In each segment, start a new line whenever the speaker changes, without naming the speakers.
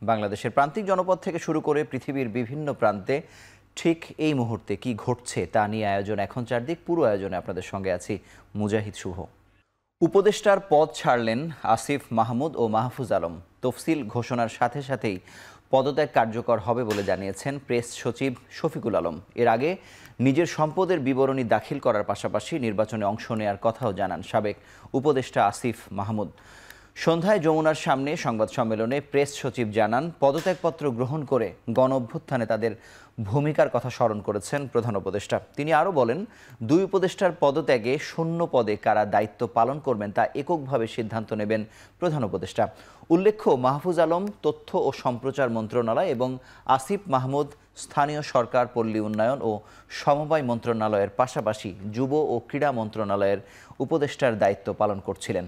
বাংলাদেশের প্রান্তিক জনপদ থেকে শুরু করে পৃথিবীর বিভিন্ন প্রান্তে ঠিক এই মুহূর্তে কি ঘটছে তা নিয়ে আয়োজন এখন চারদিক। পুরো আয়োজনে আপনাদের সঙ্গে আছি মুজাহিদ শুভ। উপদেষ্টার পদ ছাড়লেন আসিফ মাহমুদ ও মাহফুজ আলম। তফসিল ঘোষণার সাথে সাথেই পদত্যাগ কার্যকর হবে বলে জানিয়েছেন প্রেস সচিব শফিকুল আলম। এর আগে নিজের সম্পদের বিবরণী দাখিল করার পাশাপাশি নির্বাচনে অংশ নেওয়ার কথাও জানান সাবেক উপদেষ্টা আসিফ মাহমুদ। সন্ধ্যায় যমুনার সামনে সংবাদ সম্মেলনে প্রেস সচিব জানান, পদত্যাগপত্র গ্রহণ করে গণঅভ্যুত্থানে তাদের ভূমিকার কথা স্মরণ করেছেন প্রধান উপদেষ্টা। তিনি আরও বলেন, দুই উপদেষ্টার পদত্যাগে শূন্য পদে কারা দায়িত্ব পালন করবেন তা এককভাবে সিদ্ধান্ত নেবেন প্রধান উপদেষ্টা। উল্লেখ্য, মাহফুজ আলম তথ্য ও সম্প্রচার মন্ত্রণালয় এবং আসিফ মাহমুদ স্থানীয় সরকার, পল্লী উন্নয়ন ও সমবায় মন্ত্রণালয়ের পাশাপাশি যুব ও ক্রীড়া মন্ত্রণালয়ের উপদেষ্টার দায়িত্ব পালন করছিলেন।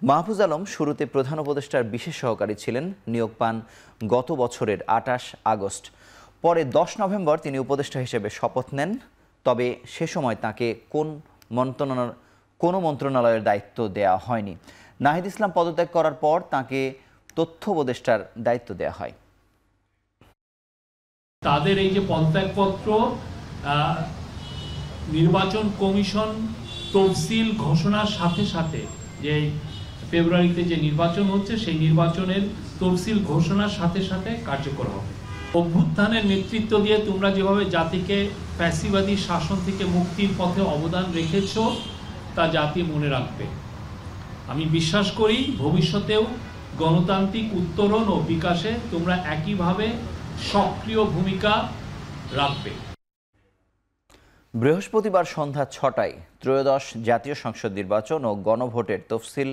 মাহফুজ আলম শুরুতে প্রধান উপদেষ্টার বিশেষ সহকারী ছিলেন। নিয়োগ পান গত বছরের ২৮ আগস্ট। পরে ১০ নভেম্বর তিনি উপদেষ্টা হিসেবে শপথ নেন। তবে সে সময় তাঁকে কোনো মন্ত্রণালয়ের দায়িত্ব দেওয়া হয়নি। নাহিদ ইসলাম পদত্যাগ করার পর তাঁকে তথ্য উপদেষ্টার দায়িত্ব দেওয়া হয়।
তাদের এই যে পদত্যাগপত্র নির্বাচন কমিশন তফসিল ঘোষণার সাথে সাথে যে ফেব্রুয়ারিতে যে নির্বাচন হচ্ছে সেই নির্বাচনের তফসিল ঘোষণার সাথে সাথে কার্যকর হবে। অভ্যুত্থানের নেতৃত্ব দিয়ে তোমরা যেভাবে জাতিকে ফ্যাসিবাদী শাসন থেকে মুক্তির পথে অবদান রেখেছ তা জাতি মনে রাখবে। আমি বিশ্বাস করি ভবিষ্যতেও গণতান্ত্রিক উত্তরণ ও বিকাশে তোমরা একইভাবে সক্রিয় ভূমিকা রাখবে।
বৃহস্পতিবার সন্ধ্যা ৬টায় ত্রয়োদশ জাতীয় সংসদ নির্বাচন ও গণভোটের তফসিল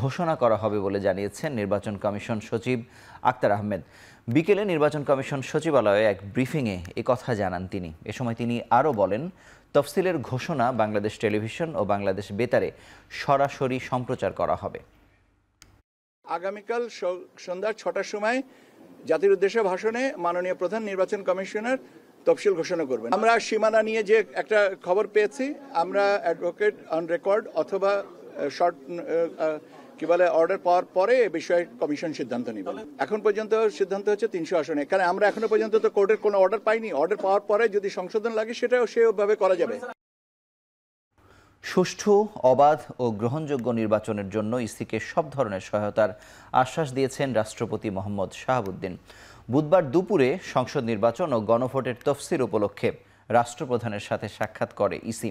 ঘোষণা করা হবে বলে জানিয়েছেন নির্বাচন কমিশন সচিব আক্তার আহমেদ। বিকেলে নির্বাচন কমিশন সচিবালয়ে এক ব্রিফিংয়ে একথা জানান তিনি। এ সময় তিনি আরও বলেন, তফসিলের ঘোষণা বাংলাদেশ টেলিভিশন ও বাংলাদেশ বেতারে সরাসরি সম্প্রচার করা হবে।
আগামীকাল সন্ধ্যা ৬টার সময় জাতির উদ্দেশ্যে ভাষণে মাননীয় প্রধান নির্বাচন কমিশনার তফসিল ঘোষণা করবেন। আমরা সীমানা নিয়ে যে একটা খবর পেয়েছি, আমরা অ্যাডভোকেট অন রেকর্ড অথবা শর্ট অর্ডার পাওয়ার পরে এ বিষয়ে কমিশন সিদ্ধান্ত নেবে। এখন পর্যন্ত সিদ্ধান্ত হচ্ছে ৩০০ আসনে, কারণ আমরা এখনো পর্যন্ত তো কোর্টের কোনো অর্ডার পাইনি। অর্ডার পাওয়ার পরে যদি সংশোধন লাগে সেটাও সেভাবে করা যাবে।
সুষ্ঠু, অবাধ ও গ্রহণযোগ্য নির্বাচনের জন্য ইসিকে সব ধরনের সহায়তার আশ্বাস দিয়েছেন রাষ্ট্রপতি মোহাম্মদ শাহাবুদ্দিন। বুধবার দুপুরে সংসদ নির্বাচন ও গণভোটের তফসিল উপলক্ষে রাষ্ট্রপ্রধানের সাথে সাক্ষাৎ করে ইসি।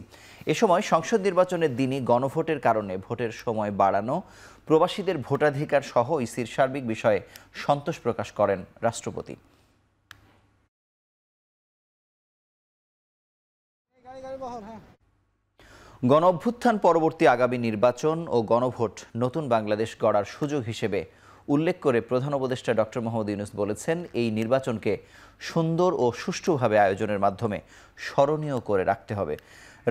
এ সময় সংসদ নির্বাচনের দিনই গণভোটের কারণে ভোটের সময় বাড়ানো, প্রবাসীদের ভোটাধিকার সহ ইসির সার্বিক বিষয়ে সন্তোষ প্রকাশ করেন রাষ্ট্রপতি। গণঅভ্যুত্থান পরবর্তী আগামী নির্বাচন ও গণভোট নতুন বাংলাদেশ গড়ার সুযোগ হিসেবে উল্লেখ করে প্রধান উপদেষ্টা ডক্টর মোহাম্মদ ইউনূস বলেছেন, এই নির্বাচনকে সুন্দর ও সুষ্ঠুভাবে আয়োজনের মাধ্যমে স্মরণীয় করে রাখতে হবে।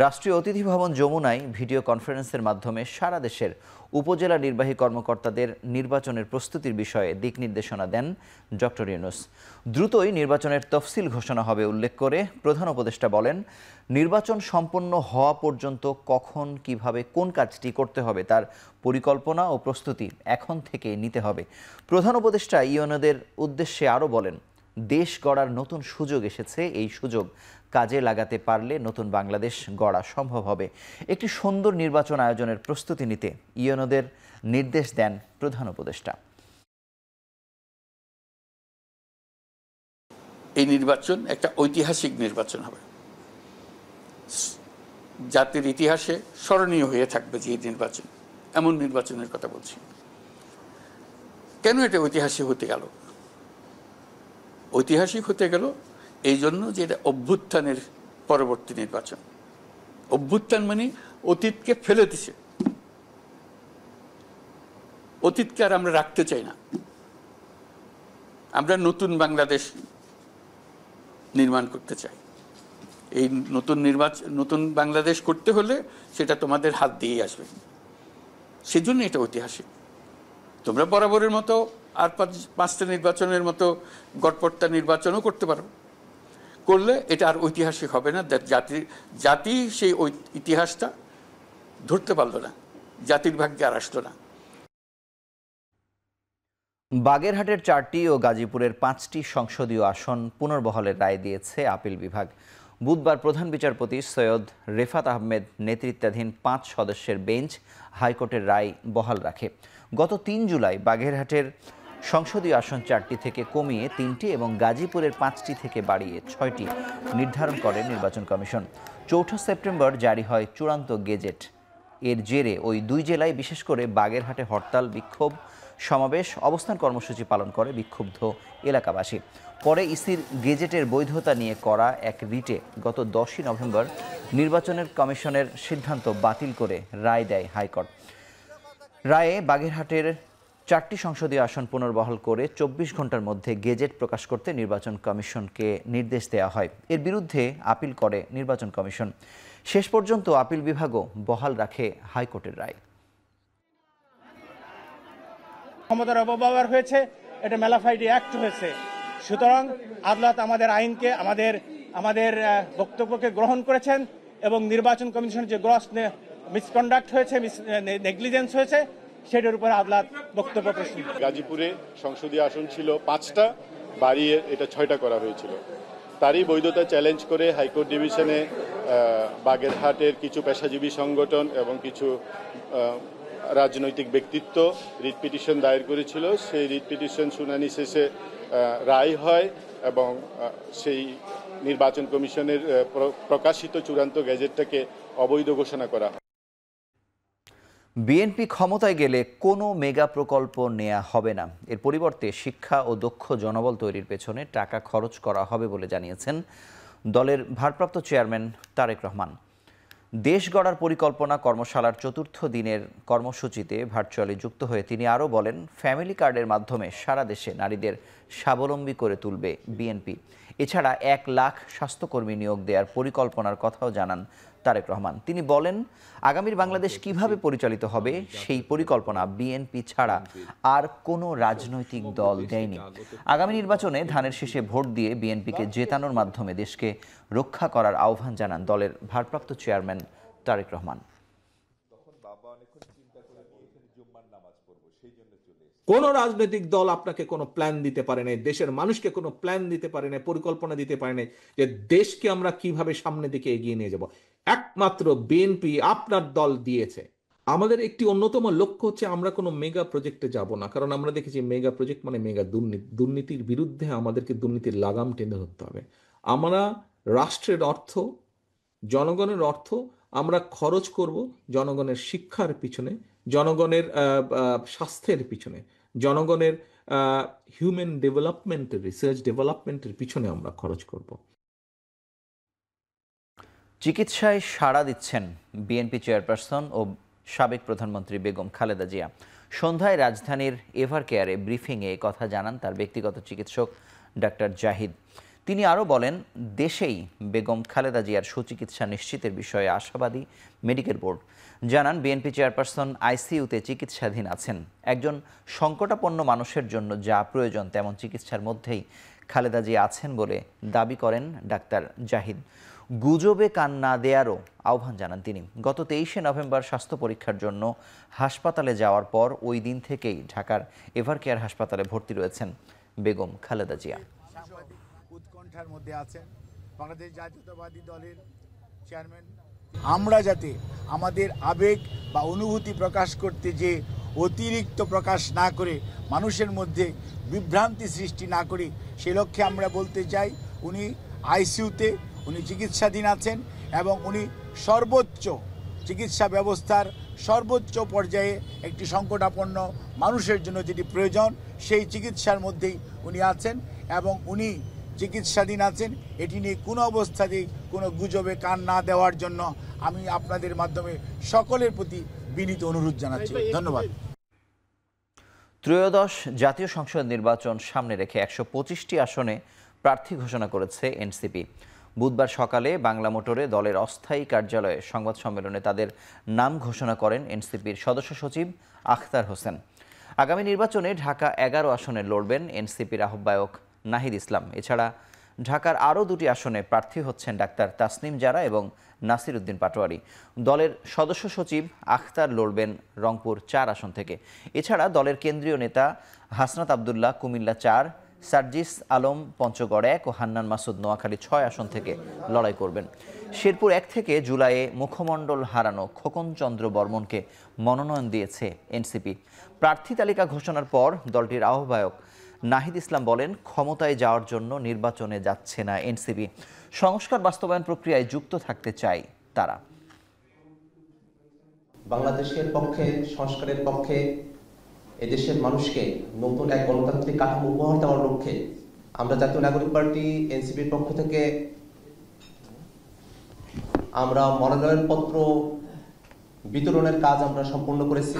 রাষ্ট্রীয় অতিথি ভবন যমুনায় ভিডিও কনফারেন্সের মাধ্যমে সারা দেশের উপজেলা নির্বাহী কর্মকর্তাদের নির্বাচনের প্রস্তুতির বিষয়ে দিক নির্দেশনা দেন ডক্টর ইউনূস। দ্রুতই নির্বাচনের তফসিল ঘোষণা হবে উল্লেখ করে প্রধান উপদেষ্টা বলেন, নির্বাচন সম্পন্ন হওয়া পর্যন্ত কখন, কিভাবে, কোন কাজটি করতে হবে তার পরিকল্পনা ও প্রস্তুতি এখন থেকে নিতে হবে। প্রধান উপদেষ্টা ইউএনওদের উদ্দেশ্যে আরও বলেন, দেশ গড়ার নতুন সুযোগ এসেছে। এই সুযোগ কাজে লাগাতে পারলে নতুন বাংলাদেশ গড়া সম্ভব হবে। একটি সুন্দর নির্বাচন আয়োজনের প্রস্তুতি নিতে ইউএনওদের নির্দেশ দেন প্রধান উপদেষ্টা।
এই নির্বাচন একটা ঐতিহাসিক নির্বাচন হবে, জাতির ইতিহাসে স্মরণীয় হয়ে থাকবে যে নির্বাচন, এমন নির্বাচনের কথা বলছি। কেন এটা ঐতিহাসিক হতে গেল? ঐতিহাসিক হতে গেল এই জন্য যে এটা অভ্যুত্থানের পরবর্তী নির্বাচন। অভ্যুত্থান মানে অতীতকে ফেলে দিছে, অতীতকে আর আমরা রাখতে চাই না। আমরা নতুন বাংলাদেশ নির্মাণ করতে চাই। এই নতুন বাংলাদেশ করতে হলে সেটা তোমাদের হাত দিয়েই আসবে। সেজন্য এটা ঐতিহাসিক। তোমরা বরাবরের মতো আর 5টা নির্বাচনের মতো গড়পড়তা নির্বাচনও করতে পারো, করলে এটা আর ঐতিহাসিক হবে না। জাতি সেই ইতিহাসটা ধরতে পারলো না, জাতির ভাগ্যে আর আসলো না।
বাগেরহাটের 4টি ও গাজীপুরের 5টি সংসদীয় আসন পুনর্বহালের রায় দিয়েছে আপিল বিভাগ। বুধবার প্রধান বিচারপতি সৈয়দ রেফাত আহমেদ নেতৃত্বাধীন 5 সদস্যের বেঞ্চ হাইকোর্টের রায় বহাল রাখে। গত 3 জুলাই বাগেরহাটের সংসদীয় আসন 4টি থেকে কমিয়ে 3টি এবং গাজীপুরের 5টি থেকে বাড়িয়ে 6টি নির্ধারণ করে নির্বাচন কমিশন। 4 সেপ্টেম্বর জারি হয় চূড়ান্ত গেজেট। এর জেরে ওই 2 জেলায় বিশেষ করে বাগেরহাটে হরতাল, বিক্ষোভ, সমাবেশ, অবস্থান কর্মসূচি পালন করে বিক্ষুব্ধ এলাকাবাসী। পরে ইসির গেজেটের বৈধতা নিয়ে করা এক রিটে গত 10ই নভেম্বর নির্বাচনের কমিশনের সিদ্ধান্ত বাতিল করে রায় দেয় হাইকোর্ট। রায়ে বাগেরহাটের 4টি সংসদীয় আসন পুনর্বহাল করে 24 ঘন্টার মধ্যে গেজেট প্রকাশ করতে নির্বাচন কমিশনকে নির্দেশ দেওয়া হয়। এর বিরুদ্ধে আপিল করে নির্বাচন কমিশন। শেষ পর্যন্ত আপিল বিভাগও বহাল রাখে হাইকোর্টের রায়।
ক্ষমতার অপব্যবহার হয়েছে, এটা ম্যালাফাইড অ্যাক্ট হয়েছে। সুতরাং আদালত আমাদের আইনকে, আমাদের বক্তব্যকে গ্রহণ করেছেন এবং নির্বাচন কমিশনের যে গ্রস মিসকন্ডাক্ট হয়েছে, নেগলিজেন্স হয়েছে, সেটার উপরে আদালত বক্তব্য প্রশ্ন।
গাজীপুরে সংসদীয় আসন ছিল 5টা, বাড়িয়ে এটা 6টা করা হয়েছিল। তারই বৈধতা চ্যালেঞ্জ করে হাইকোর্ট ডিভিশনে বাগেরহাটের কিছু পেশাজীবী সংগঠন এবং কিছু রাজনৈতিক ব্যক্তিত্ব রিট পিটিশন দায়ের করেছিল। সেই রিট পিটিশন শুনানি শেষে রায় হয় এবং সেই নির্বাচন কমিশনের প্রকাশিত চূড়ান্ত গেজেটটাকে অবৈধ ঘোষণা করা হয়।
বিএনপি ক্ষমতায় গেলে কোনো মেগা প্রকল্প নেওয়া হবে না। এর পরিবর্তে শিক্ষা ও দক্ষ জনবল তৈরির পেছনে টাকা খরচ করা হবে বলে জানিয়েছেন দলের ভারপ্রাপ্ত চেয়ারম্যান তারেক রহমান। দেশ গড়ার পরিকল্পনা কর্মশালার 4র্থ দিনের কর্মসূচিতে ভার্চুয়ালি যুক্ত হয়ে তিনি আরও বলেন, ফ্যামিলি কার্ডের মাধ্যমে সারা দেশে নারীদের স্বাবলম্বী করে তুলবে বিএনপি। এছাড়া 1 লাখ স্বাস্থ্যকর্মী নিয়োগ দেওয়ার পরিকল্পনার কথাও জানান তারেক রহমান। তিনি বলেন, আগামীর বাংলাদেশ কিভাবে পরিচালিত হবে সেই পরিকল্পনা বিএনপি ছাড়া আর কোনো রাজনৈতিক দল দেয়নি। আগামী নির্বাচনে ধানের শীষে ভোট দিয়ে বিএনপিকে জেতানোর মাধ্যমে দেশকে রক্ষা করার আহ্বান জানান দলের ভারপ্রাপ্ত চেয়ারম্যান তারেক রহমান।
কোন রাজনৈতিক দল আপনাকে কোনো প্ল্যান দিতে পারে না, দেশের মানুষকে কোনো প্ল্যান দিতে পারে না, পরিকল্পনা দিতে পারে না যে দেশকে আমরা কিভাবে সামনের দিকে এগিয়ে নিয়ে যাব। একমাত্র বিএনপি আপনার দল দিয়েছে। আমাদের একটি অন্যতম লক্ষ্য হচ্ছে আমরা কোনো মেগা প্রজেক্টে যাব না, কারণ আমরা দেখেছি মেগা প্রজেক্ট মানে মেগা দুর্নীতি। দুর্নীতির বিরুদ্ধে আমাদেরকে দুর্নীতির লাগাম টেনে ধরতে হবে। আমরা রাষ্ট্রের অর্থ, জনগণের অর্থ আমরা খরচ করব জনগণের শিক্ষার পিছনে, জনগণের স্বাস্থ্যের পিছনে, জনগণের হিউম্যান ডেভেলপমেন্টের, রিসার্চ ডেভেলপমেন্টের পিছনে আমরা খরচ করব।
চিকিৎসায় সাড়া দিচ্ছেন বিএনপি চেয়ারপারসন ও সাবেক প্রধানমন্ত্রী বেগম খালেদা জিয়া। সন্ধ্যায় রাজধানীর এভারকেয়ারে ব্রিফিংয়ে এই কথা জানান তার ব্যক্তিগত চিকিৎসক ডাক্তার জাহিদ। তিনি আরও বলেন, দেশেই বেগম খালেদা জিয়ার সুচিকিৎসা নিশ্চিতের বিষয়ে আশাবাদী মেডিকেল বোর্ড। জানান, বিএনপি চেয়ারপারসন আইসিইউতে চিকিৎসাধীন আছেন। একজন সংকটাপন্ন মানুষের জন্য যা প্রয়োজন তেমন চিকিৎসার মধ্যেই খালেদা জিয়া আছেন বলে দাবি করেন ডাক্তার জাহিদ। গুজবে কান না দেয়ারও আহ্বান জানান তিনি। গত 23শে নভেম্বর স্বাস্থ্য পরীক্ষার জন্য হাসপাতালে যাওয়ার পর ওই দিন থেকেই ঢাকার এভারকেয়ার হাসপাতালে ভর্তি রয়েছেন বেগম খালেদা জিয়া।
উৎকণ্ঠার মধ্যে আছেন বাংলাদেশ জাতীয়তাবাদী দলের চেয়ারম্যান। আমরা যাতে আমাদের আবেগ বা অনুভূতি প্রকাশ করতে যে অতিরিক্ত প্রকাশ না করে মানুষের মধ্যে বিভ্রান্তি সৃষ্টি না করি, সে লক্ষ্যে আমরা বলতে চাই, উনি আইসিইউতে উনি চিকিৎসাধীন আছেন এবং উনি সর্বোচ্চ চিকিৎসা ব্যবস্থার সর্বোচ্চ পর্যায়ে একটি সংকটাপন্ন মানুষের জন্য যেটি প্রয়োজন সেই চিকিৎসার মধ্যেই উনি আছেন এবং উনি চিকিৎসাধীন আছেন। এটি নিয়ে কোনো অবস্থাতেই কোনো গুজবে কান না দেওয়ার জন্য আমি আপনাদের মাধ্যমে সকলের প্রতি বিনীত অনুরোধ জানাচ্ছি। ধন্যবাদ।
ত্রয়োদশ জাতীয় সংসদ নির্বাচন সামনে রেখে 125টি আসনে প্রার্থী ঘোষণা করেছে এনসিপি। বুধবার সকালে বাংলা মোটরে দলের অস্থায়ী কার্যালয়ে সংবাদ সম্মেলনে তাদের নাম ঘোষণা করেন এনসিপির সদস্য সচিব আখতার হোসেন। আগামী নির্বাচনে ঢাকা 11 আসনে লড়বেন এনসিপির আহ্বায়ক নাহিদ ইসলাম। এছাড়া ঢাকার আরও 2টি আসনে প্রার্থী হচ্ছেন ডাক্তার তাসনিম জারা এবং নাসির উদ্দিন পাটোয়ারি। দলের সদস্য সচিব আখতার লড়বেন রংপুর 4 আসন থেকে। এছাড়া দলের কেন্দ্রীয় নেতা হাসনাত আবদুল্লাহ কুমিল্লা 4, সার্জিস আলম পঞ্চগড় 1 ও হান্নান মাসুদ নোয়াখালী 6 আসন থেকে লড়াই করবেন। শেরপুর 1 থেকে জুলাইয়ে মুখমণ্ডল হারানো খোকন চন্দ্র বর্মনকে মনোনয়ন দিয়েছে এনসিপি। প্রার্থী তালিকা ঘোষণার পর দলটির আহ্বায়ক নাহিদ ইসলাম বলেন, ক্ষমতায় যাওয়ার জন্য নির্বাচনে যাচ্ছে না এনসিপি, সংস্কার বাস্তবায়ন প্রক্রিয়ায় যুক্ত থাকতে চায় তারা।
বাংলাদেশের পক্ষে, সংস্কারের পক্ষে, এদেশের মানুষকে নতুন এক গণতান্ত্রিক কাঠামো উপহার দেওয়ার লক্ষ্যে আমরা জাতীয় নাগরিক পার্টি এনসিপির পক্ষ থেকে আমরা মনোনয়নপত্র বিতরণের কাজ আমরা সম্পূর্ণ করেছি।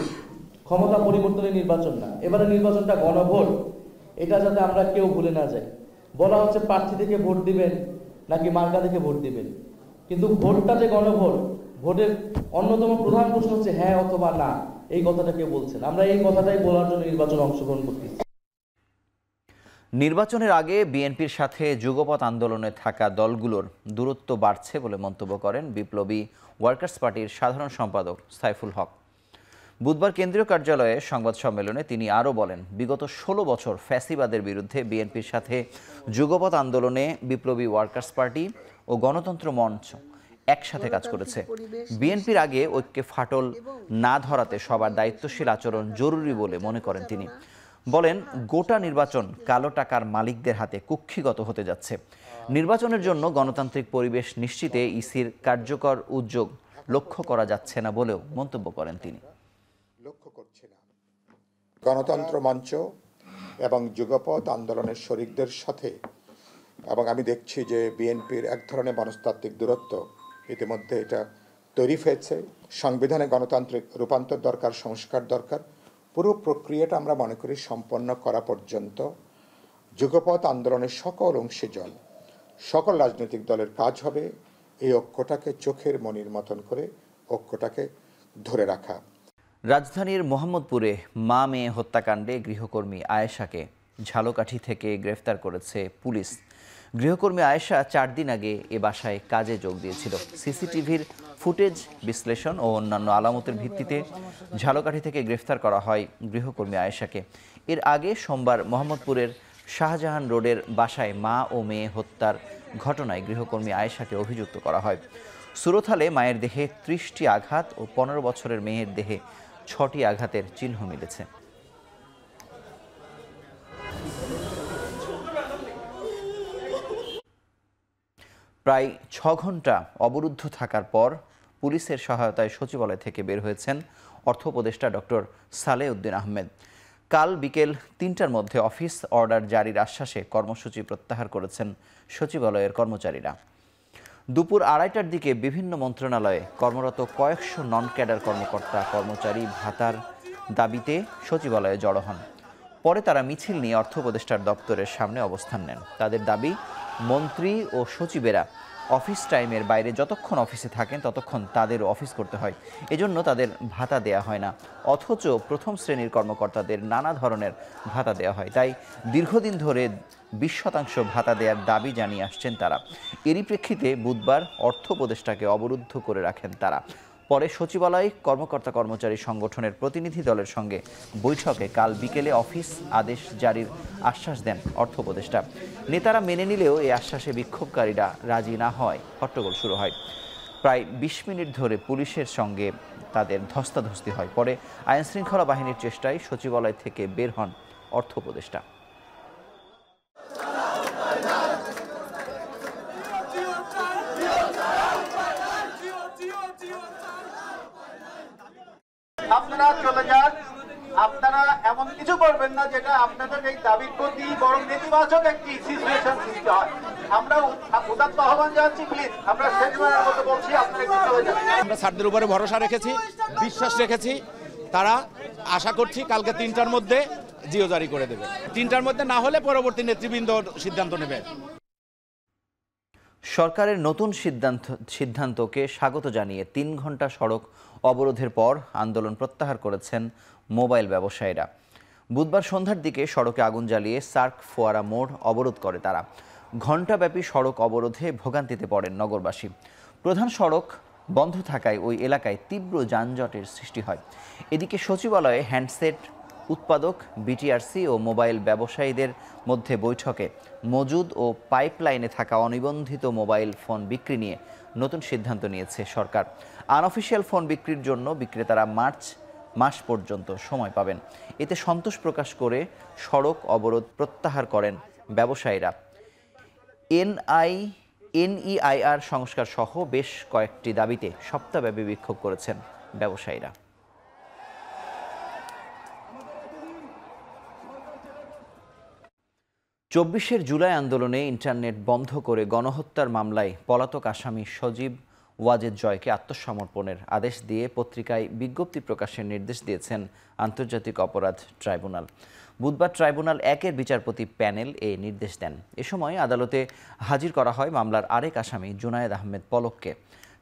ক্ষমতা পরিবর্তনের নির্বাচন না, এবারে নির্বাচনটা গণভোট, এটা যাতে আমরা কেউ ভুলে না যাই। বলা হচ্ছে প্রার্থী থেকে ভোট দিবেন নাকি মার্কা থেকে ভোট দিবেন, কিন্তু ভোটটা যে গণভোট, ভোটের অন্যতম প্রধান প্রশ্ন হচ্ছে হ্যাঁ অথবা না, এই কথাটা কেউ বলছেন। আমরা এই কথাটাই বলার জন্য নির্বাচনে অংশগ্রহণ করতেছি।
নির্বাচনের আগে বিএনপির সাথে যুগপৎ আন্দোলনে থাকা দলগুলোর দূরত্ব বাড়ছে বলে মন্তব্য করেন বিপ্লবী ওয়ার্কার্স পার্টির সাধারণ সম্পাদক সাইফুল হক। বুধবার কেন্দ্রীয় কার্যালয়ে সংবাদ সম্মেলনে তিনি আরও বলেন, বিগত 16 বছর ফ্যাসিবাদের বিরুদ্ধে বিএনপির সাথে যুগপৎ আন্দোলনে বিপ্লবী ওয়ার্কার্স পার্টি ও গণতন্ত্র মঞ্চ একসাথে কাজ করেছে। বিএনপির আগে ঐক্যে ফাটল না ধরাতে সবার দায়িত্বশীল আচরণ জরুরি বলে মনে করেন তিনি। বলেন, গোটা নির্বাচন কালো টাকার মালিকদের হাতে কুক্ষিগত হতে যাচ্ছে। নির্বাচনের জন্য গণতান্ত্রিক পরিবেশ নিশ্চিতে ইসির কার্যকর উদ্যোগ লক্ষ্য করা যাচ্ছে না বলেও মন্তব্য করেন তিনি।
গণতন্ত্র মঞ্চ এবং যুগপৎ আন্দোলনের শরিকদের সাথে, এবং আমি দেখছি যে বিএনপির এক ধরনের মনস্তাত্ত্বিক দূরত্ব ইতিমধ্যে এটা তৈরি হয়েছে। সংবিধানে গণতান্ত্রিক রূপান্তর দরকার, সংস্কার দরকার। পুরো প্রক্রিয়াটা আমরা মনে করি সম্পন্ন করা পর্যন্ত যুগপৎ আন্দোলনের সকল অংশীজন, সকল রাজনৈতিক দলের কাজ হবে এই ঐক্যটাকে চোখের মনির মতন করে ঐক্যটাকে ধরে রাখা।
রাজধানীর মোহাম্মদপুরে মা মেয়ে হত্যাকাণ্ডে গৃহকর্মী আয়েশাকে ঝালকাঠি থেকে গ্রেফতার করেছে পুলিশ। গৃহকর্মী আয়েশা 4 দিন আগে এ বাসায় কাজে যোগ দিয়েছিল। সিসিটিভির ফুটেজ বিশ্লেষণ ও অন্যান্য আলামতের ভিত্তিতে ঝালকাঠি থেকে গ্রেফতার করা হয় গৃহকর্মী আয়েশাকে। এর আগে সোমবার মোহাম্মদপুরের শাহজাহান রোডের বাসায় মা ও মেয়ে হত্যার ঘটনায় গৃহকর্মী আয়েশাকে অভিযুক্ত করা হয়। সুরতহালে মায়ের দেহে 30টি আঘাত ও 15 বছরের মেয়ের দেহে 6টি আঘাতের চিহ্ন মিলেছে। প্রায় 6 ঘন্টা অবরুদ্ধ থাকার পর পুলিশের সহায়তায় সচিবালয় থেকে বের হয়েছেন অর্থ উপদেষ্টা ডক্টর সালেহ উদ্দিন আহমেদ। কাল বিকেল 3টার মধ্যে অফিস অর্ডার জারির আশ্বাসে কর্মসূচি প্রত্যাহার করেছেন সচিবালয়ের কর্মচারীরা। দুপুর 2:30টার দিকে বিভিন্ন মন্ত্রণালয়ে কর্মরত কয়েকশো নন ক্যাডার কর্মকর্তা কর্মচারী ভাতার দাবিতে সচিবালয়ে জড়ো হন। পরে তারা মিছিল নিয়ে অর্থ উপদেষ্টার দপ্তরের সামনে অবস্থান নেন। তাদের দাবি, মন্ত্রী ও সচিবেরা অফিস টাইমের বাইরে যতক্ষণ অফিসে থাকেন ততক্ষণ তাদেরও অফিস করতে হয়, এজন্য তাদের ভাতা দেয়া হয় না। অথচ প্রথম শ্রেণীর কর্মকর্তাদের নানা ধরনের ভাতা দেওয়া হয়। তাই দীর্ঘদিন ধরে 20% ভাতা দেওয়ার দাবি জানিয়ে আসছেন তারা। এরই প্রেক্ষিতে বুধবার অর্থ উপদেষ্টাকে অবরুদ্ধ করে রাখেন তারা। পরে সচিবালয় কর্মকর্তা কর্মচারী সংগঠনের প্রতিনিধি দলের সঙ্গে বৈঠকে কাল বিকেলে অফিস আদেশ জারির আশ্বাস দেন অর্থ উপদেষ্টা। নেতারা মেনে নিলেও এই আশ্বাসে বিক্ষোভকারীরা রাজি না হয় হট্টগোল শুরু হয়। প্রায় 20 মিনিট ধরে পুলিশের সঙ্গে তাদের ধস্তাধস্তি হয়। পরে আইনশৃঙ্খলা বাহিনীর চেষ্টায় সচিবালয় থেকে বের হন অর্থ উপদেষ্টা।
আপনারা চলে যান, আপনারা এমন কিছু করবেন না যেটা আপনাদের এই দাবির প্রতি বরং নেতিবাচক একটি সিচুয়েশন সৃষ্টি হয়। আমরা উদাত্ত আহ্বান জানাচ্ছি, প্লিজ আমরা শেষবারের মতো বলছি, আপনারা একটু চলে যান।
আমরা স্যারদের উপরে ভরসা রেখেছি, বিশ্বাস রেখেছি, তারা আশা করছি কালকে 3টার মধ্যে জিও জারি করে দেবে। 3টার মধ্যে না হলে পরবর্তী নেতৃবৃন্দ সিদ্ধান্ত নেবে।
সরকারের নতুন সিদ্ধান্তকে স্বাগত জানিয়ে 3 ঘন্টা সড়ক অবরোধের পর আন্দোলন প্রত্যাহার করেছেন মোবাইল ব্যবসায়ীরা। বুধবার সন্ধ্যার দিকে সড়কে আগুন জ্বালিয়ে সার্ক ফোয়ারা মোড় অবরোধ করে তারা। ঘণ্টাব্যাপী সড়ক অবরোধে ভোগান্তিতে পড়েন নগরবাসী। প্রধান সড়ক বন্ধ থাকায় ওই এলাকায় তীব্র যানজটের সৃষ্টি হয়। এদিকে সচিবালয়ে হ্যান্ডসেট উৎপাদক, বিটিআরসি ও মোবাইল ব্যবসায়ীদের মধ্যে বৈঠকে মজুদ ও পাইপলাইনে থাকা অনিবন্ধিত মোবাইল ফোন বিক্রি নিয়ে নতুন সিদ্ধান্ত নিয়েছে সরকার। আনঅফিসিয়াল ফোন বিক্রির জন্য বিক্রেতারা মার্চ মাস পর্যন্ত সময় পাবেন। এতে সন্তোষ প্রকাশ করে সড়ক অবরোধ প্রত্যাহার করেন ব্যবসায়ীরা। এনইআইআর সংস্কার সহ বেশ কয়েকটি দাবিতে সপ্তাহব্যাপী বিক্ষোভ করেছেন ব্যবসায়ীরা। 24 জুলাই আন্দোলনে ইন্টারনেট বন্ধ করে গণহত্যার মামলায় পলাতক আসামি সজীব ওয়াজেদ জয়কে আত্মসমর্পণের আদেশ দিয়ে পত্রিকায় বিজ্ঞপ্তি প্রকাশের নির্দেশ দিয়েছেন আন্তর্জাতিক অপরাধ ট্রাইব্যুনাল। বুধবার ট্রাইব্যুনাল 1-এর বিচারপতি প্যানেল এ নির্দেশ দেন। এ সময় আদালতে হাজির করা হয় মামলার আরেক আসামি জুনায়েদ আহমেদ পলককে।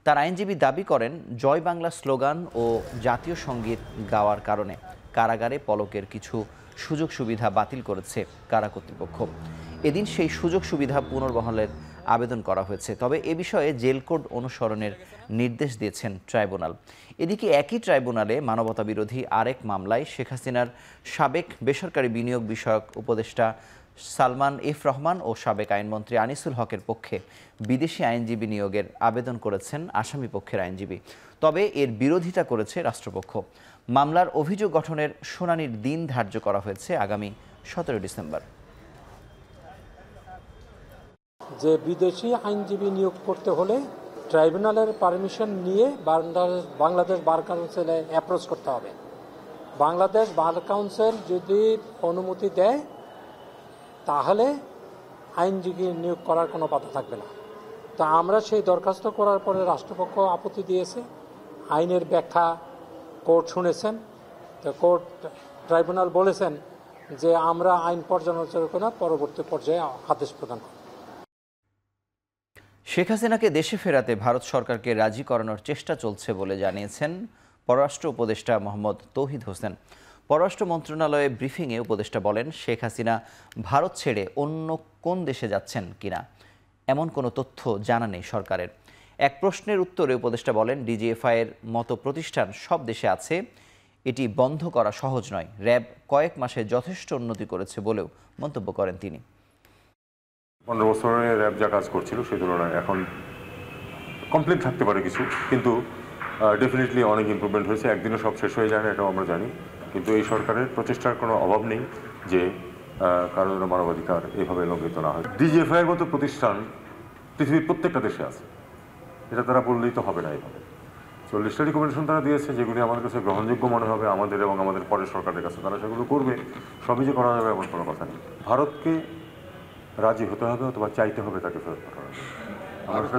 তার আইনজীবী দাবি করেন, জয় বাংলা স্লোগান ও জাতীয় সঙ্গীত গাওয়ার কারণে কারাগারে পলকের কিছু সুযোগ সুবিধা বাতিল করেছে কারা কর্তৃপক্ষ। এদিন সেই সুযোগ সুবিধা পুনর্বহালের আবেদন করা হয়েছে। তবে এ বিষয়ে জেল কোড অনুসরণের নির্দেশ দিয়েছেন ট্রাইব্যুনাল। এদিকে একই ট্রাইব্যুনালে মানবতাবিরোধী আরেক মামলায় শেখ হাসিনার সাবেক বেসরকারি বিনিয়োগ বিষয়ক উপদেষ্টা সালমান এফ রহমান ও সাবেক আইনমন্ত্রী আনিসুল হকের পক্ষে বিদেশি আইনজীবী নিয়োগের আবেদন করেছেন আসামি পক্ষের আইনজীবী। তবে এর বিরোধিতা করেছে রাষ্ট্রপক্ষ। মামলার অভিযোগ গঠনের শুনানির দিন ধার্য করা হয়েছে আগামী 17 ডিসেম্বর।
যে বিদেশি আইনজীবী নিয়োগ করতে হলে ট্রাইব্যুনালের পারমিশন নিয়ে বাংলাদেশ বার কাউন্সিলে অ্যাপ্রোচ করতে হবে। বাংলাদেশ বার কাউন্সিল যদি অনুমতি দেয় তাহলে আইনজীবী নিয়োগ করার কোনো বাধা থাকবে না। তা আমরা সেই দরখাস্ত করার পরে রাষ্ট্রপক্ষ আপত্তি দিয়েছে। আইনের ব্যাখ্যা কোর্ট শুনেছেন। তো কোর্ট ট্রাইব্যুনাল বলেছেন যে আমরা আইন পর্যালোচনা করে পরবর্তী পর্যায়ে আদেশ প্রদান করব।
শেখ হাসিনাকে দেশে ফেরাতে ভারত সরকারকে রাজি করানোর চেষ্টা চলছে বলে জানিয়েছেন পররাষ্ট্র উপদেষ্টা মোহাম্মদ তৌহিদ হোসেন। পররাষ্ট্র মন্ত্রণালয়ে ব্রিফিংয়ে উপদেষ্টা বলেন, শেখ হাসিনা ভারত ছেড়ে অন্য কোন দেশে যাচ্ছেন কিনা এমন কোনো তথ্য জানা নেই সরকারের। এক প্রশ্নের উত্তরে উপদেষ্টা বলেন, ডিজিএফআই এর মতো প্রতিষ্ঠান সব দেশে আছে, এটি বন্ধ করা সহজ নয়। র্যাব কয়েক মাসে যথেষ্ট উন্নতি করেছে বলেও মন্তব্য করেন তিনি।
15 বছরে র্যাব যা কাজ করছিল সেই তুলনায় এখন কমপ্লেন থাকতে পারে কিছু, কিন্তু ডেফিনেটলি অনেক ইমপ্রুভমেন্ট হয়েছে। একদিনে সব শেষ হয়ে যায় না, এটাও আমরা জানি। কিন্তু এই সরকারের প্রচেষ্টার কোনো অভাব নেই যে কারোর মানবাধিকার এভাবে লঙ্ঘিত না হয়। ডিজিএফআই এর মতো প্রতিষ্ঠান পৃথিবীর প্রত্যেকটা দেশে আছে, এটা তারা বললেই তো হবে না। এইভাবে 40টা রিকমেন্ডেশন তারা দিয়েছে, যেগুলি আমাদের কাছে গ্রহণযোগ্য মনে হবে আমাদের এবং আমাদের পরের সরকারের কাছে, তারা সেগুলো করবে। সবই যে করা যাবে এমন কোনো কথা নেই। ভারতকে রাজি হতে হবে অথবা চাইতে হবে তাকে ফেরত পাঠানো।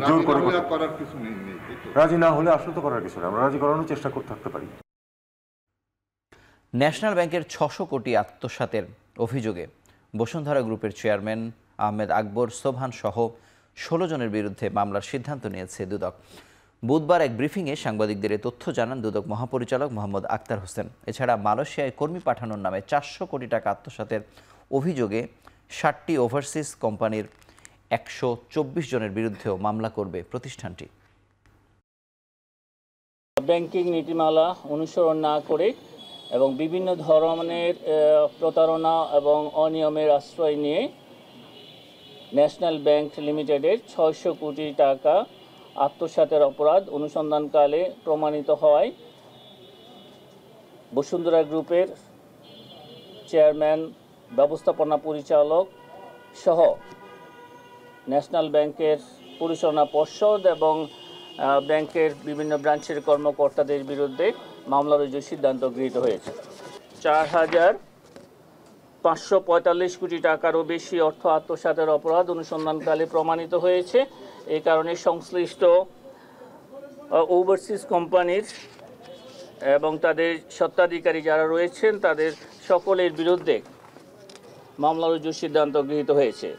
জোর করে রাজি না হলে আসলে তো করার কিছু নেই, আমরা রাজি করানোর চেষ্টা করতে থাকতে পারি।
ন্যাশনাল ব্যাংকের 600 কোটি আত্মসাতের অভিযোগে বসুন্ধরা গ্রুপের চেয়ারম্যান আহমেদ আকবর সোবহান সহ 16 জনের বিরুদ্ধে মামলার সিদ্ধান্ত নিয়েছে দুদক। বুধবার এক ব্রিফিংয়ে সাংবাদিকদের এ তথ্য জানান দুদক মহাপরিচালক মোহাম্মদ আক্তার হোসেন। এছাড়া মালয়েশিয়ায় কর্মী পাঠানোর নামে 400 কোটি টাকা আত্মসাতের অভিযোগে 60টি ওভারসিজ কোম্পানির 124 জনের বিরুদ্ধেও মামলা করবে প্রতিষ্ঠানটি।
ব্যাংকিং নীতিমালা অনুসরণ না করে এবং বিভিন্ন ধরনের প্রতারণা এবং অনিয়মের আশ্রয় নিয়ে ন্যাশনাল ব্যাংক লিমিটেডের 600 কোটি টাকা আত্মসাতের অপরাধ অনুসন্ধানকালে প্রমাণিত হওয়ায় বসুন্ধরা গ্রুপের চেয়ারম্যান, ব্যবস্থাপনা পরিচালক সহ ন্যাশনাল ব্যাংকের পরিচালনা পর্ষদ এবং ব্যাংকের বিভিন্ন ব্রাঞ্চের কর্মকর্তাদের বিরুদ্ধে মামলা রুজুর সিদ্ধান্ত গৃহীত হয়েছে। 4,545 কোটি টাকারও বেশি অর্থ আত্মসাতের অপরাধ অনুসন্ধানকালে প্রমাণিত হয়েছে। এই কারণে সংশ্লিষ্ট ওভারসিজ কোম্পানির এবং তাদের স্বত্বাধিকারী যারা রয়েছেন তাদের সকলের বিরুদ্ধে মামলা রুজুর সিদ্ধান্ত গৃহীত হয়েছে।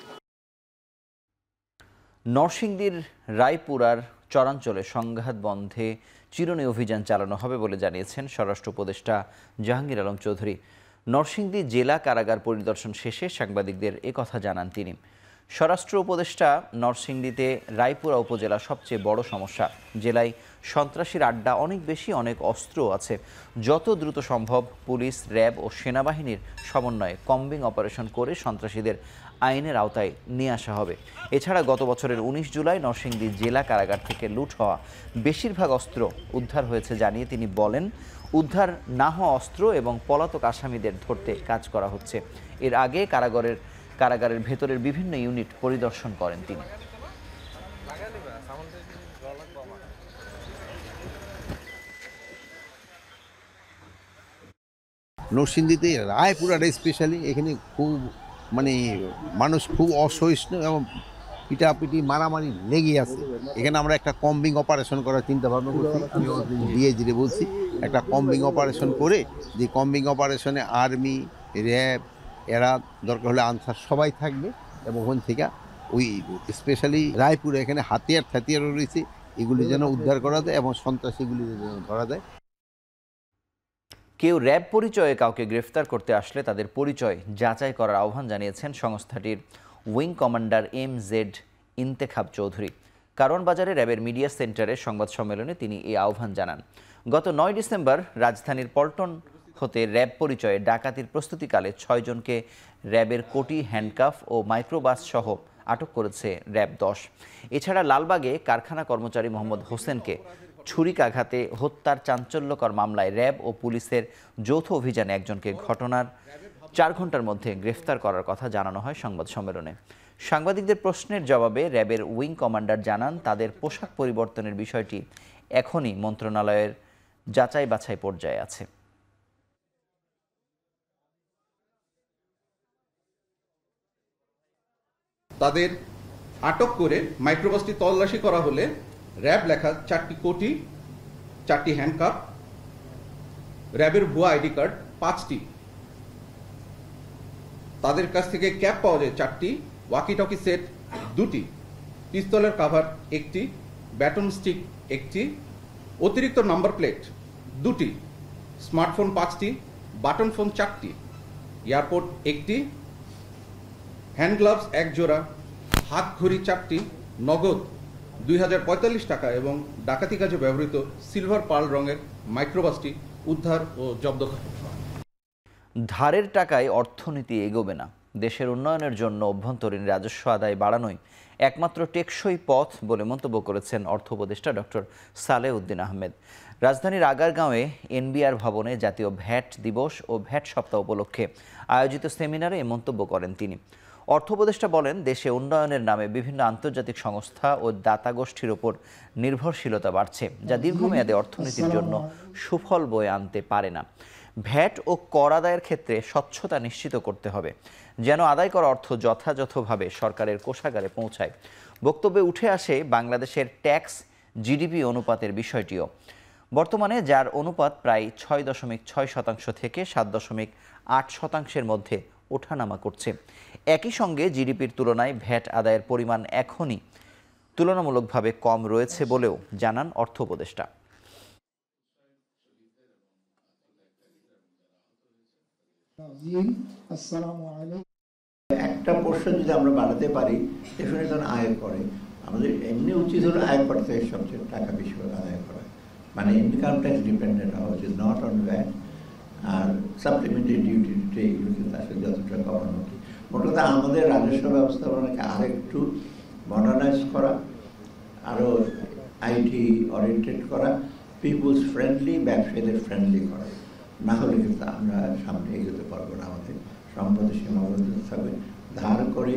নরসিংদীর রায়পুরার চরাঞ্চলে সংঘাত বন্ধে চিরুনি অভিযান চালানো হবে বলে জানিয়েছেন স্বরাষ্ট্র উপদেষ্টা জাহাঙ্গীর আলম চৌধুরী। নরসিংদী জেলা কারাগার পরিদর্শন শেষে সাংবাদিকদের একথা জানান তিনি। স্বরাষ্ট্র উপদেষ্টা নরসিংদীতে রায়পুরা উপজেলা সবচেয়ে বড় সমস্যা। জেলায় সন্ত্রাসীর আড্ডা অনেক বেশি, অনেক অস্ত্র আছে। যত দ্রুত সম্ভব পুলিশ, র্যাব ও সেনাবাহিনীর সমন্বয়ে কম্বিং অপারেশন করে সন্ত্রাসীদের আইনের আওতায় নিয়ে আসা হবে। এছাড়া গত বছরের 19 জুলাই নরসিংদী জেলা কারাগার থেকে লুট হওয়া বেশিরভাগ অস্ত্র উদ্ধার হয়েছে জানিয়ে তিনি বলেন, উদ্ধার না হওয়া অস্ত্র এবং পলাতক আসামিদের ধরতে কাজ করা হচ্ছে। এর আগে কারাগারের ভেতরের বিভিন্ন ইউনিট পরিদর্শন করেন তিনি।
নরসিংদীতে রায়পুরাটা স্পেশালি এখানে খুব মানুষ খুব অসহিষ্ণু এবং পিটাপিটি মারামারি লেগে আছে। এখানে আমরা একটা কম্বিং অপারেশন করার চিন্তা ভাবনা করছি। আমি ডিআইজিরে বলছি একটা কম্বিং অপারেশন করে, যে কম্বিং অপারেশনে আর্মি, র্যাব, এরা দরকার হলে আনসার সবাই থাকবে এবং ওখান থেকে ওই স্পেশালি রায়পুরে এখানে হাতিয়ারও রয়েছে, এগুলি যেন উদ্ধার করা যায় এবং সন্ত্রাসীগুলি যেন ধরা যায়।
কেউ র্যাব পরিচয়ে কাউকে গ্রেফতার করতে আসলে তাদের পরিচয় যাচাই করার আহ্বান জানিয়েছেন সংস্থাটির wing commander MZ Intekhab Chowdhury. Karwan বাজারে র্যাবের মিডিয়া সেন্টারে সংবাদ সম্মেলনে তিনি এই আহ্বান জানান। গত 9 ডিসেম্বর রাজধানীর পল্টন হতে র্যাব পরিচয়ে ডাকাতির প্রস্তুতিকালে 6 জনকে র্যাবের কোটি, হ্যান্ডকাফ ও মাইক্রোবাস সহ আটক করেছে র্যাব 10। এছাড়া লালবাগে কারখানা কর্মচারী মোহাম্মদ হোসেনকে ছুরিকাঘাতে হত্যার চাঞ্চল্যকর মামলায় র্যাব ও পুলিশের যৌথ অভিযানে একজনকে ঘটনার 4 ঘন্টার মধ্যে গ্রেফতার করার কথা জানানো হয় সংবাদ সম্মেলনে। সাংবাদিকদের প্রশ্নের জবাবে র্যাবের উইং কমান্ডার জানান, তাদের পোশাক পরিবর্তনের বিষয়টি এখনই মন্ত্রণালয়ের যাচাই বাছাই পর্যায়ে আছে।
তাদের আটক করে মাইক্রোবাসটি তল্লাশি করা হলে র্যাব লেখা 4টি কোটি, 4টি হ্যান্ডকাপ, র্যাবের ভুয়া আইডি কার্ড 5টি, তাদের কাছ থেকে ক্যাপ পাওয়া যায় 4টি, ওয়াকি টকি সেট 2টি, পিস্তলের কাভার 1টি, ব্যাটন স্টিক 1টি, অতিরিক্ত নাম্বার প্লেট 2টি, স্মার্টফোন 5টি, বাটন ফোন 4টি, এয়ারপোর্ট 1টি, হ্যান্ড গ্লাভস 1 জোড়া, হাত ঘড়ি 4টি, নগদ 2045 টাকা এবং ডাকাতি কাজে ব্যবহৃত সিলভার পার্ল রঙের মাইক্রোবাসটি উদ্ধার ও জব্দ করা।
ধারের টাকায় অর্থনীতি এগোবে না। দেশের উন্নয়নের জন্য অভ্যন্তরীণ রাজস্ব আদায় বাড়ানোই একমাত্র টেকসই পথ বলে মন্তব্য করেছেন অর্থ উপদেষ্টা ডক্টর সালেউদ্দিন আহমেদ। রাজধানীর আগারগাঁওয়ে NBR ভবনে জাতীয় ভ্যাট দিবস ও ভ্যাট সপ্তাহ উপলক্ষে আয়োজিত সেমিনারে এই মন্তব্য করেন তিনি। অর্থ উপদেষ্টা বলেন, দেশে উন্নয়নের নামে বিভিন্ন আন্তর্জাতিক সংস্থা ও দাতা গোষ্ঠীর ওপর নির্ভরশীলতা বাড়ছে, যা দীর্ঘমেয়াদে অর্থনীতির জন্য সুফল বয়ে আনতে পারে না। ভ্যাট ও কর আদায়ের ক্ষেত্রে স্বচ্ছতা নিশ্চিত করতে হবে, যেন আদায় করা অর্থ যথাযথভাবে সরকারের কোষাগারে পৌঁছায়। বক্তব্যে উঠে আসে বাংলাদেশের ট্যাক্স জিডিপি অনুপাতের বিষয়টিও। বর্তমানে যার অনুপাত প্রায় 6.6% থেকে 7.8%-এর মধ্যে ওঠানামা করছে। একই সঙ্গে জিডিপির তুলনায় ভ্যাট আদায়ের পরিমাণ এখনই তুলনামূলকভাবে কম রয়েছে বলেও জানান অর্থ উপদেষ্টা।
একটা পোর্শন যদি আমরা বাড়াতে পারি, ডেফিনেটলি তখন আয় করে। আমাদের এমনি উচিত হলো আয় করতে সবচেয়ে টাকা বেশি করে আদায় করা, মানে ইনকাম ট্যাক্স ডিপেন্ডেন্ট হওয়া উচিত, নট অন ভ্যাট। আর সাপ্লিমেন্টারি ডিউটি এগুলো কিন্তু আসলে যতটা কমানো উচিত। মোট কথা আমাদের রাজস্ব ব্যবস্থাপনাকে আরেকটু মডার্নাইজ করা, আরও আইটি ওরিয়েন্টেড করা, পিপুলস ফ্রেন্ডলি, ব্যবসায়ীদের ফ্রেন্ডলি করা। না হলে কিন্তু আমরা সামনে এগোতে পারবো না। আমাদের সম্পদের সীমাবদ্ধ থাকবে। ধার করে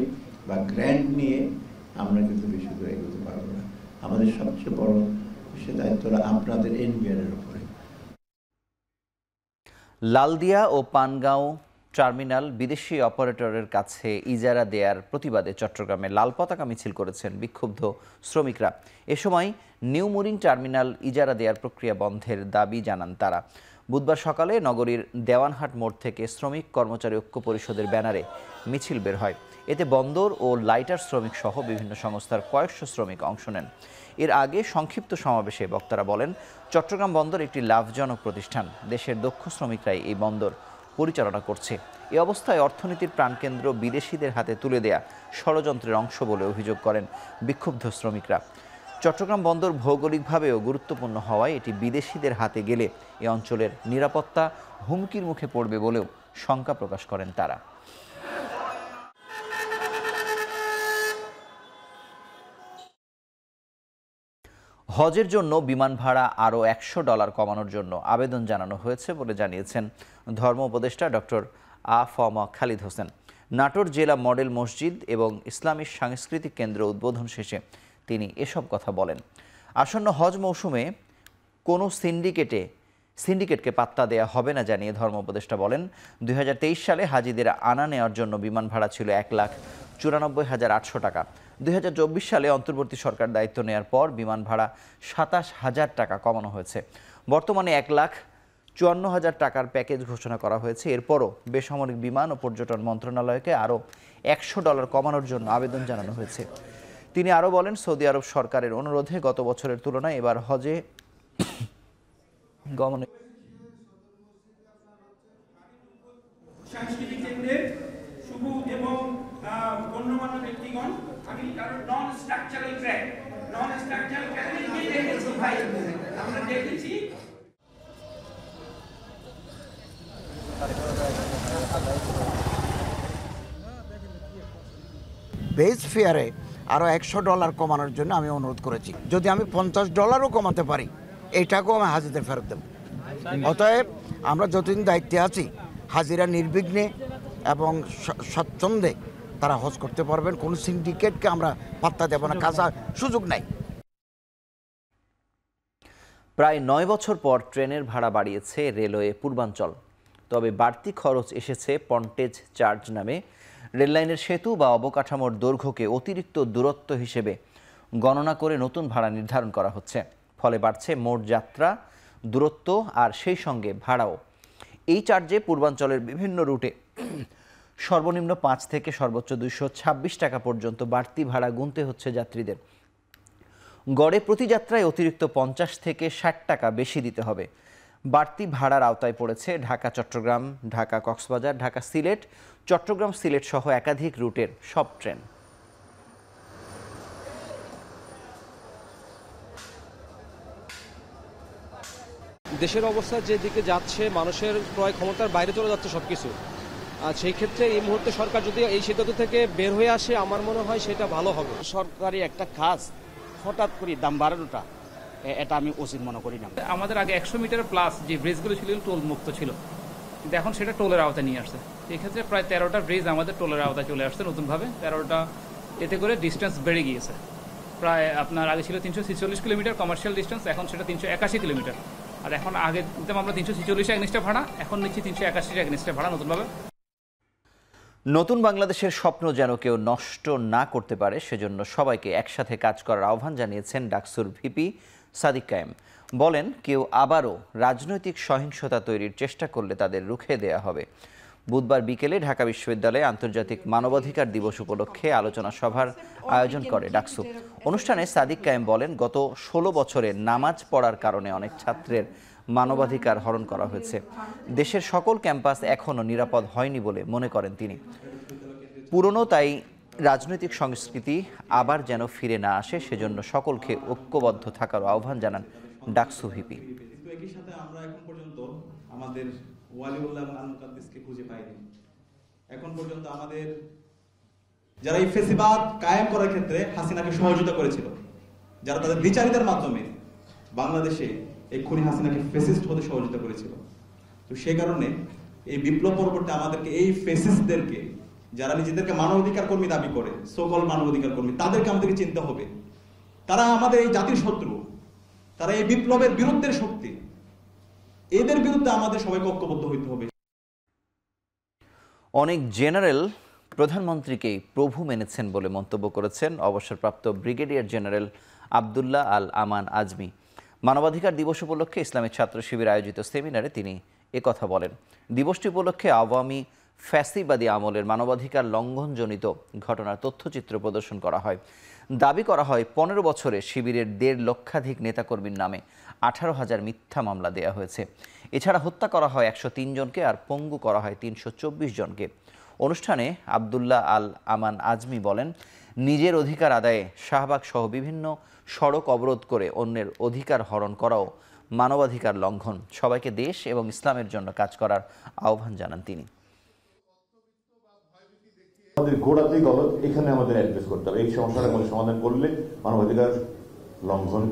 বা গ্র্যান্ট নিয়ে আমরা কিন্তু বেশি করে এগোতে পারবো না। আমাদের সবচেয়ে বড় সে দায়িত্ব হলো আপনাদের NBR-এর উপরে।
লালদিয়া ও পানগাঁও টার্মিনাল বিদেশি অপারেটরের কাছে ইজারা দেয়ার প্রতিবাদে চট্টগ্রামে লাল পতাকা মিছিল করেছেন বিক্ষুব্ধ শ্রমিকরা। এ সময় নিউ মুরিং টার্মিনাল ইজারা দেয়ার প্রক্রিয়া বন্ধের দাবি জানান তারা। বুধবার সকালে নগরীর দেওয়ানহাট মোড় থেকে শ্রমিক কর্মচারী ঐক্য পরিষদের ব্যানারে মিছিল বের হয়। এতে বন্দর ও লাইটার শ্রমিক সহ বিভিন্ন সংস্থার কয়েকশো শ্রমিক অংশ নেন। এর আগে সংক্ষিপ্ত সমাবেশে বক্তারা বলেন, চট্টগ্রাম বন্দর একটি লাভজনক প্রতিষ্ঠান। দেশের দক্ষ শ্রমিকরাই এই বন্দর পরিচালনা করছে। এ অবস্থায় অর্থনীতির প্রাণকেন্দ্র বিদেশিদের হাতে তুলে দেয়া ষড়যন্ত্রের অংশ বলে অভিযোগ করেন বিক্ষুব্ধ শ্রমিকরা। চট্টগ্রাম বন্দর ভৌগোলিকভাবেও গুরুত্বপূর্ণ হওয়ায় এটি বিদেশিদের হাতে গেলে এ অঞ্চলের নিরাপত্তা হুমকির মুখে পড়বে বলেও শঙ্কা প্রকাশ করেন তারা। হজের জন্য বিমান ভাড়া আরও $100 কমানোর জন্য আবেদন জানানো হয়েছে বলে জানিয়েছেন ধর্ম উপদেষ্টা ডক্টর আ.ফ.ম. খালিদ হোসেন। নাটোর জেলা মডেল মসজিদ এবং ইসলামী সাংস্কৃতিক কেন্দ্র উদ্বোধন শেষে তিনি এসব কথা বলেন। আসন্ন হজ মৌসুমে কোনো সিন্ডিকেটকে পাত্তা দেয়া হবে না জানিয়ে ধর্ম উপদেষ্টা বলেন, 2023 সালে হাজিদের আনা নেওয়ার জন্য বিমান ভাড়া ছিল 1,94,800 টাকা। 2024 সালে অন্তর্বর্তী সরকার দায়িত্ব নেওয়ার পর বিমান ভাড়া 27,000 টাকা কমানো হয়েছে। বর্তমানে 1,54,000 টাকার প্যাকেজ ঘোষণা করা হয়েছে। এরপরও বেসামরিক বিমান ও পর্যটন মন্ত্রণালয়কে আরও $100 কমানোর জন্য আবেদন জানানো হয়েছে। তিনি আরও বলেন, সৌদি আরব সরকারের অনুরোধে গত বছরের তুলনায় এবার হজে গমনে
সাংস্কৃতিক কেন্দ্রের শুভ এবং গণ্যমান্য ব্যক্তিগণ, আমি নন স্ট্রাকচারাল ক্র্যাক দেখেছি ভাই, আমরা দেখেছি।
বেস ফেয়ারে আরও $100 কমানোর জন্য আমি অনুরোধ করেছি। যদি আমি $50 কমাতে পারি, এটাকেও আমি হাজিদের ফেরত দেব। অতএব আমরা যতদিন দায়িত্বে আছি, হাজিরা নির্বিঘ্নে এবং স্বচ্ছন্দে তারা হজ করতে পারবেন। কোন সিন্ডিকেটকে আমরা পাত্তা দেব না, কাজা সুযোগ নাই।
প্রায় 9 বছর পর ট্রেনের ভাড়া বাড়িয়েছে রেলওয়ে পূর্বাঞ্চল। তবে বাড়তি খরচ এসেছে পন্টেজ চার্জ নামে। রেললাইনের সেতু বা অবকাঠামোর দৈর্ঘ্যকে অতিরিক্ত দূরত্ব হিসেবে গণনা করে নতুন ভাড়া নির্ধারণ করা হচ্ছে। ফলে বাড়ছে মোট যাত্রা দূরত্ব আর সেই সঙ্গে ভাড়াও। এই চার্জে পূর্বাঞ্চলের বিভিন্ন রুটে সর্বনিম্ন 5 থেকে সর্বোচ্চ 226 টাকা পর্যন্ত বাড়তি ভাড়া গুনতে হচ্ছে যাত্রীদের। গড়ে প্রতি যাত্রায় অতিরিক্ত 50 থেকে 60 টাকা বেশি দিতে হবে। বাড়তি ভাড়ার আওতায় পড়েছে ঢাকা চট্টগ্রাম, ঢাকা কক্সবাজার, ঢাকা সিলেট, চট্টগ্রাম সিলেট সহ একাধিক রুটের সব ট্রেন।
দেশের অবস্থা যেদিকে যাচ্ছে, মানুষের ক্রয় ক্ষমতার বাইরে চলে যাচ্ছে সবকিছু। আর সেই ক্ষেত্রে এই মুহূর্তে সরকার যদি এই সিদ্ধান্ত থেকে বের হয়ে আসে, আমার মনে হয় সেটা ভালো হবে।
সরকারি একটা কাজ হঠাৎ করে দাম বাড়ানোটা, এটা আমি উচিত মনে করি না।
আমাদের আগে 100 মিটার প্লাস যে ব্রিজগুলো ছিল টোল মুক্ত ছিল, কিন্তু এখন সেটা টোলের আওতায় নিয়ে আসছে। এক্ষেত্রে প্রায় 13টা ব্রিজ আমাদের টোলের আওতায় চলে আসছে নতুনভাবে। 13টা, এতে করে ডিস্টেন্স বেড়ে গিয়েছে। প্রায় আপনার আগে ছিল 346 কিলোমিটার কমার্শিয়াল ডিস্টেন্স, এখন সেটা 381 কিলোমিটার। আর এখন আগে দিতাম আমরা 346 এগনিস্টে ভাড়া, এখন নিচ্ছি 381 এগনিস্টে ভাড়া নতুনভাবে।
নতুন বাংলাদেশের স্বপ্ন যেন কেউ নষ্ট না করতে পারে, সেজন্য সবাইকে একসাথে কাজ করার আহ্বান জানিয়েছেন ডাকসুর ভিপি সাদিক কায়েম। বলেন, কেউ আবারও রাজনৈতিক সহিংসতা তৈরির চেষ্টা করলে তাদের রুখে দেয়া হবে। বুধবার বিকেলে ঢাকা বিশ্ববিদ্যালয়ে আন্তর্জাতিক মানবাধিকার দিবস উপলক্ষে আলোচনা সভার আয়োজন করে ডাকসু। অনুষ্ঠানে সাদিক কায়েম বলেন, গত 16 বছরে নামাজ পড়ার কারণে অনেক ছাত্রের মানবাধিকার হরণ করা হয়েছে। দেশের সকল ক্যাম্পাস এখনও নিরাপদ হয়নি বলে মনে করেন তিনি। পুরনো তাই রাজনৈতিক সংস্কৃতি আবার যেন ফিরে না আসে, সেজন্য সকলকে ঐক্যবদ্ধ থাকার আহ্বান জানান ডাকসু ভিপি।
একই সাথে আমরা এখন পর্যন্ত আমাদের ওয়ালিউল্লাহ আল মুকাদ্দিসকে খুঁজে পাইনি। এখন পর্যন্ত আমাদের যারা এই ফেসিবাদ কায়েম করার ক্ষেত্রে হাসিনাকে সহযোগিতা করেছিল, যারা তাদের বিচারিতার মাধ্যমে বাংলাদেশে এই খুনি হাসিনাকে ফেসিস্ট হতে সহযোগিতা করেছিল, তো সেই কারণে এই বিপ্লব পরবর্তী আমাদেরকে এই ফেসিস্টদেরকে, যারা নিজেদেরকে মানবাধিকার কর্মী দাবি করে, সকল মানবাধিকার কর্মী, তাদেরকে আমাদেরকে চিনতে হবে। তারা আমাদের এই জাতির শত্রু, তারা এই বিপ্লবের বিরুদ্ধের শক্তি। এদের বিরুদ্ধে আমাদের সবাইকে ঐক্যবদ্ধ হইতে হবে।
অনেক জেনারেল প্রধানমন্ত্রীকেই প্রভু মেনেছেন বলে মন্তব্য করেছেন অবসরপ্রাপ্ত ব্রিগেডিয়ার জেনারেল আবদুল্লাহ আল আমান আজমি। মানবাধিকার দিবস উপলক্ষে ইসলামী ছাত্র শিবির আয়োজিত সেমিনারে তিনি একথা বলেন। দিবসটি উপলক্ষে আওয়ামী ফ্যাসিবাদী আমলের মানবাধিকার লঙ্ঘনজনিত ঘটনার তথ্যচিত্র প্রদর্শন করা হয়। দাবি করা হয় 15 বছরে শিবিরের 1.5 লক্ষাধিক নেতাকর্মীর নামে 18,000 মিথ্যা মামলা দেয়া হয়েছে। এছাড়া হত্যা করা হয় 103 জনকে আর পঙ্গু করা হয় 324 জনকে। অনুষ্ঠানে আবদুল্লাহ আল আমান আজমি বলেন, নিজের অধিকার আদায়ে শাহবাগ সহ বিভিন্ন সড়ক অবরোধ করে অন্যের অধিকার হরণ করাও মানবাধিকার লঙ্ঘন। সবাইকে দেশ এবং ইসলামের জন্য কাজ করার আহ্বান জানান তিনি।
আমাদের গোড়াতেই গলত, এখানে আমাদের অ্যাড্রেস করতে হবে। এই সমস্যাটার মধ্যে সমাধান করলে মানবাধিকার লঙ্ঘন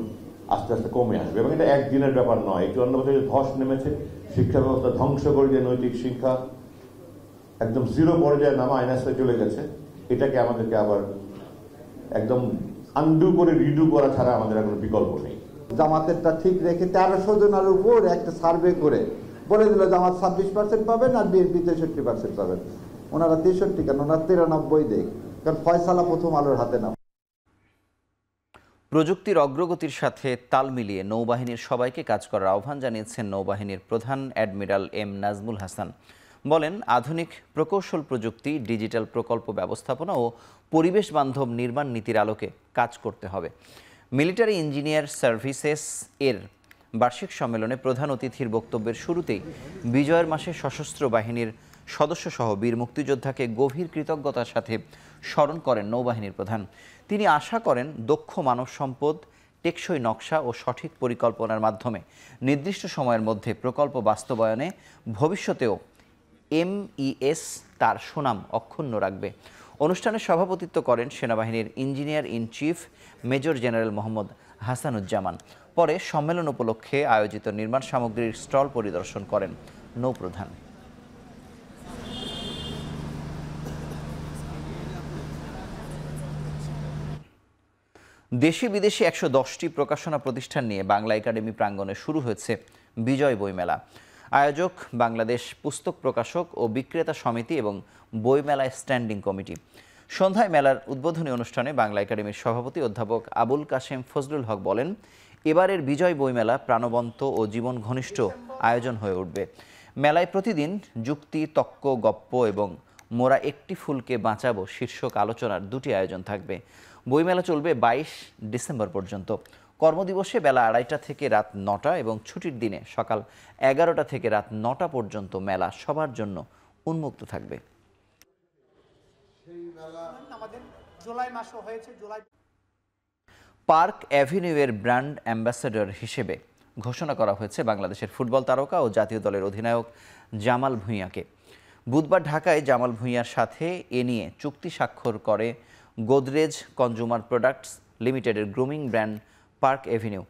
আস্তে আস্তে কমে আসবে, এবং এটা একদিনের ব্যাপার নয়। এই 54 বছরে ধস নেমেছে, শিক্ষা ব্যবস্থা ধ্বংস করে দিয়ে নৈতিক শিক্ষা একদম জিরো পর্যায়ে নামা আইনাস্তে চলে গেছে। এটাকে আমাদেরকে আবার একদম আন্ডু করে রিডু করা ছাড়া আমাদের এখন বিকল্প নেই।
জামাতেরটা ঠিক রেখে 1300 জনের উপর একটা সার্ভে করে বলে দিল জামাত 26% পাবেন আর বিএনপি 63% পাবেন। ওনারা 63 কেন, ওনারা 93 দেখ, কারণ ফয়সালা প্রথম আলোর হাতে না।
প্রযুক্তির অগ্রগতির সাথে তাল মিলিয়ে নৌবাহিনীর সবাইকে কাজ করার আহ্বান জানিয়েছেন নৌবাহিনীর প্রধান অ্যাডমিরাল এম নাজমুল হাসান। বলেন, আধুনিক প্রকৌশল প্রযুক্তি, ডিজিটাল প্রকল্প ব্যবস্থাপনা ও পরিবেশ বান্ধব নির্মাণ নীতির আলোকে কাজ করতে হবে। মিলিটারি ইঞ্জিনিয়ার সার্ভিসেস এর বার্ষিক সম্মেলনে প্রধান অতিথির বক্তব্যের শুরুতেই বিজয়ের মাসে সশস্ত্র বাহিনীর সদস্যসহ বীর মুক্তিযোদ্ধাকে গভীর কৃতজ্ঞতার সাথে স্মরণ করেন নৌবাহিনীর প্রধান। তিনি আশা করেন দক্ষ মানব সম্পদ, টেকসই নকশা ও সঠিক পরিকল্পনার মাধ্যমে নির্দিষ্ট সময়ের মধ্যে প্রকল্প বাস্তবায়নে ভবিষ্যতেও MES তার সুনাম অক্ষুণ্ণ রাখবে। অনুষ্ঠানে সভাপতিত্ব করেন সেনাবাহিনীর engineer in chief major general Mohammad Hasanuzzaman. পরে সম্মেলন উপলক্ষে আয়োজিত নির্মাণ সামগ্রীর স্টল পরিদর্শন করেন নৌপ্রধান। দেশি বিদেশি 110টি প্রকাশনা প্রতিষ্ঠান নিয়ে বাংলা একাডেমি প্রাঙ্গণে শুরু হয়েছে বিজয় বইমেলা। আয়োজক বাংলাদেশ পুস্তক প্রকাশক ও বিক্রেতা সমিতি এবং বইমেলায় স্ট্যান্ডিং কমিটি। সন্ধ্যায় মেলার উদ্বোধনী অনুষ্ঠানে বাংলা একাডেমির সভাপতি অধ্যাপক আবুল কাশেম ফজলুল হক বলেন, এবারের বিজয় বইমেলা প্রাণবন্ত ও জীবন ঘনিষ্ঠ আয়োজন হয়ে উঠবে। মেলায় প্রতিদিন যুক্তি, তক্ক, গপ্প এবং মোরা একটি ফুলকে বাঁচাবো শীর্ষক আলোচনার 2টি আয়োজন থাকবে। বইমেলা চলবে 22 ডিসেম্বর পর্যন্ত। কর্মদিবসে বেলা 2:30 থেকে রাত 9টা এবং ছুটির দিনে সকাল 11টা থেকে রাত 9টা পর্যন্ত মেলা সবার জন্য উন্মুক্ত থাকবে। পার্ক অ্যাভিনিউয়ের ব্র্যান্ড অ্যাম্বাসেডর হিসেবে ঘোষণা করা হয়েছে বাংলাদেশের ফুটবল তারকা ও জাতীয় দলের অধিনায়ক জামাল ভুঁইয়াকে। বুধবার ঢাকায় জামাল ভুঁইয়ার সাথে এ নিয়ে চুক্তি স্বাক্ষর করে গোদরেজ কনজুমার প্রোডাক্টস লিমিটেডের গ্রুমিং ব্র্যান্ড পার্ক অ্যাভিনিউ।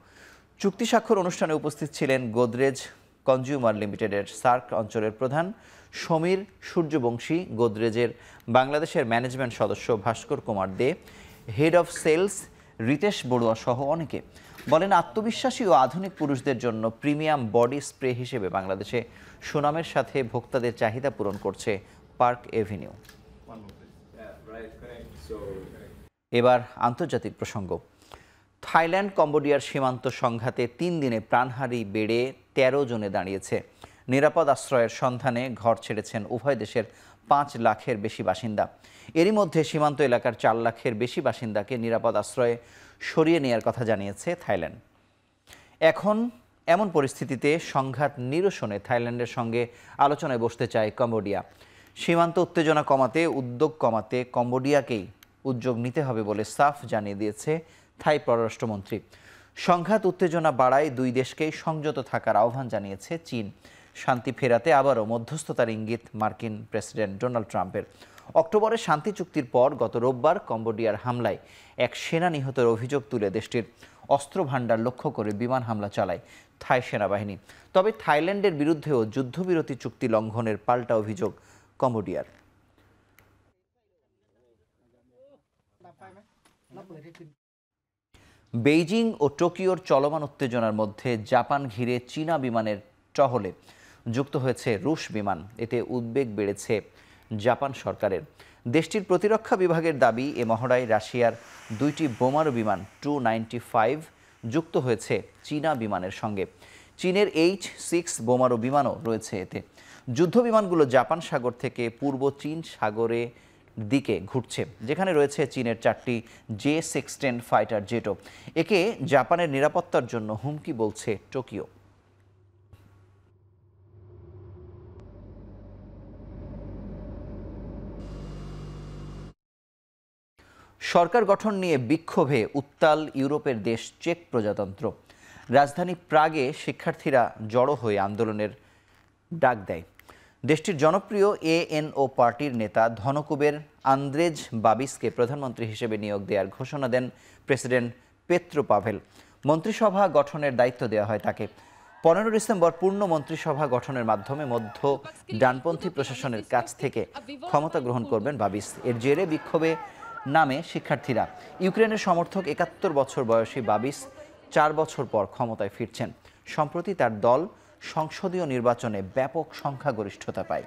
চুক্তি স্বাক্ষর অনুষ্ঠানে উপস্থিত ছিলেন গোদরেজ কনজিউমার লিমিটেডের সার্ক অঞ্চলের প্রধান সমীর সূর্যবংশী, গোদরেজের বাংলাদেশের ম্যানেজমেন্ট সদস্য Bhaskar Kumar Dey, head of sales Ritesh Barua সহ অনেকে। বলেন, আত্মবিশ্বাসী ও আধুনিক পুরুষদের জন্য প্রিমিয়াম বডি স্প্রে হিসেবে বাংলাদেশে সুনামের সাথে ভোক্তাদের চাহিদা পূরণ করছে পার্ক অ্যাভিনিউ। এবার আন্তর্জাতিক প্রসঙ্গ। থাইল্যান্ড কম্বোডিয়ার সীমান্ত সংঘাতে 3 দিনে প্রাণহানি বেড়ে 13 জনে দাঁড়িয়েছে। নিরাপদ আশ্রয়ের সন্ধানে ঘর ছেড়েছেন উভয় দেশের 5 লাখের বেশি বাসিন্দা। এরই মধ্যে সীমান্ত এলাকার 4 লাখের বেশি বাসিন্দাকে নিরাপদ আশ্রয়ে সরিয়ে নেওয়ার কথা জানিয়েছে থাইল্যান্ড। এখন এমন পরিস্থিতিতে সংঘাত নিরসনে থাইল্যান্ডের সঙ্গে আলোচনায় বসতে চায় কম্বোডিয়া। সীমান্ত উত্তেজনা কমাতে, উদ্যোগ কমাতে কম্বোডিয়াকেই উদ্যোগ নিতে হবে বলে সাফ জানিয়ে দিয়েছে থাই পররাষ্ট্রমন্ত্রী। সংঘাত উত্তেজনা বাড়ায় 2 দেশকেই সংযত থাকার আহ্বান জানিয়েছে চীন। শান্তি ফেরাতে আবারও মধ্যস্থতার ইঙ্গিত মার্কিন প্রেসিডেন্ট ডোনাল্ড ট্রাম্পের। অক্টোবরে শান্তি চুক্তির পর গত রোববার কম্বোডিয়ার হামলায় এক সেনা নিহতের অভিযোগ তুলে দেশটির অস্ত্র ভাণ্ডার লক্ষ্য করে বিমান হামলা চালায় থাই সেনাবাহিনী। তবে থাইল্যান্ডের বিরুদ্ধেও যুদ্ধবিরতি চুক্তি লঙ্ঘনের পাল্টা অভিযোগ কম্বোডিয়ার। বেইজিং ও টোকিওর চলমান উত্তেজনার মধ্যে জাপান ঘিরে চীনা বিমানের টহলে যুক্ত হয়েছে রুশ বিমান। এতে উদ্বেগ বেড়েছে জাপান সরকারের। দেশটির প্রতিরক্ষা বিভাগের দাবি, এ মহড়ায় রাশিয়ার 2টি বোমারু বিমান Tu-95 যুক্ত হয়েছে চীনা বিমানের সঙ্গে। চীনের H-6 বোমারু বিমানও রয়েছে এতে। যুদ্ধ বিমানগুলো জাপান সাগর থেকে পূর্ব চীন সাগরে দিকে ঘুরছে, যেখানে রয়েছে চীনের 4টি J-16 ফাইটার জেটও। একে জাপানের নিরাপত্তার জন্য হুমকি বলছে টোকিও। সরকার গঠন নিয়ে বিক্ষোভে উত্তাল ইউরোপের দেশ চেক প্রজাতন্ত্র। রাজধানী প্রাগে শিক্ষার্থীরা জড়ো হয়ে আন্দোলনের ডাক দেয়। দেশটির জনপ্রিয় এএনও পার্টির নেতা ধনকুবের আন্দ্রেজ বাবিসকে প্রধানমন্ত্রী হিসেবে নিয়োগ দেওয়ার ঘোষণা দেন প্রেসিডেন্ট পেত্রো পাভেল। মন্ত্রিসভা গঠনের দায়িত্ব দেওয়া হয় তাকে। 15 ডিসেম্বর পূর্ণ মন্ত্রিসভা গঠনের মাধ্যমে মধ্য ডানপন্থী প্রশাসনের কাছ থেকে ক্ষমতা গ্রহণ করবেন বাবিস। এর জেরে বিক্ষোভে নামে শিক্ষার্থীরা। ইউক্রেনের সমর্থক 71 বছর বয়সী বাবিস 4 বছর পর ক্ষমতায় ফিরছেন। সম্প্রতি তার দল সংসদীয় নির্বাচনে ব্যাপক সংখ্যাগরিষ্ঠতা পায়।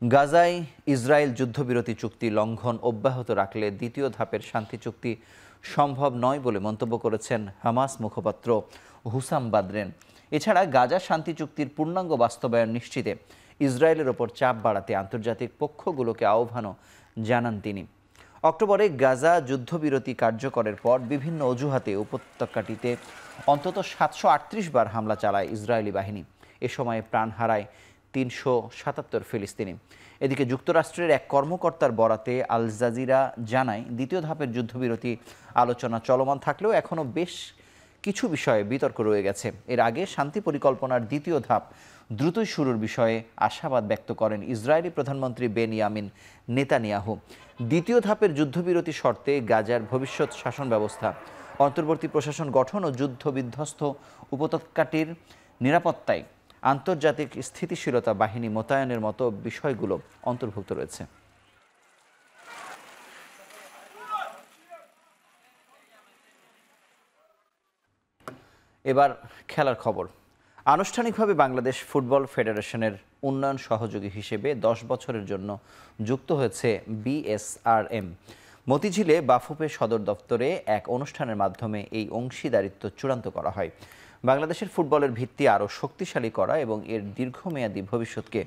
গাজায় ইসরায়েল যুদ্ধবিরতি চুক্তি লঙ্ঘন অব্যাহত রাখলে দ্বিতীয় ধাপের শান্তি চুক্তি সম্ভব নয় বলে মন্তব্য করেছেন হামাস মুখপাত্র হুসাম বাদরেন। এছাড়া গাজা শান্তি চুক্তির পূর্ণাঙ্গ বাস্তবায়ন নিশ্চিতে ইসরায়েলের ওপর চাপ বাড়াতে আন্তর্জাতিক পক্ষগুলোকে আহ্বানও জানান তিনি। অক্টোবরে গাজা যুদ্ধবিরতি কার্যকরের পর বিভিন্ন অজুহাতে উপত্যকাটিতে অন্তত 738 বার হামলা চালায় ইসরায়েলি বাহিনী। এ সময়ে প্রাণ হারায় 377 ফিলিস্তিনি। এদিকে যুক্তরাষ্ট্রের এক কর্মকর্তার বরাতে আল জাজিরা জানায়, দ্বিতীয় ধাপের যুদ্ধবিরতি আলোচনা চলমান থাকলেও এখনও বেশ কিছু বিষয়ে বিতর্ক রয়ে গেছে। এর আগে শান্তি পরিকল্পনার দ্বিতীয় ধাপ দ্রুতই শুরুর বিষয়ে আশাবাদ ব্যক্ত করেন ইসরায়েলি প্রধানমন্ত্রী বেনিয়ামিন নেতানিয়াহু। দ্বিতীয় ধাপের যুদ্ধবিরতি শর্তে গাজার ভবিষ্যৎ শাসন ব্যবস্থা, অন্তর্বর্তী প্রশাসন গঠন ও যুদ্ধবিধ্বস্ত উপত্যকাটির নিরাপত্তায় আন্তর্জাতিক স্থিতিশীলতা বাহিনী মোতায়েনের মতো বিষয়গুলো অন্তর্ভুক্ত রয়েছে। এবার খেলার খবর। আনুষ্ঠানিকভাবে বাংলাদেশ ফুটবল ফেডারেশনের উন্নয়ন সহযোগী হিসেবে 10 বছরের জন্য যুক্ত হয়েছে বিএসআরএম। মতিঝিলে বাফুফে সদর দপ্তরে এক অনুষ্ঠানের মাধ্যমে এই অংশীদারিত্ব চূড়ান্ত করা হয়। বাংলাদেশের ফুটবলের ভিত্তি আরও শক্তিশালী করা এবং এর দীর্ঘমেয়াদী ভবিষ্যৎকে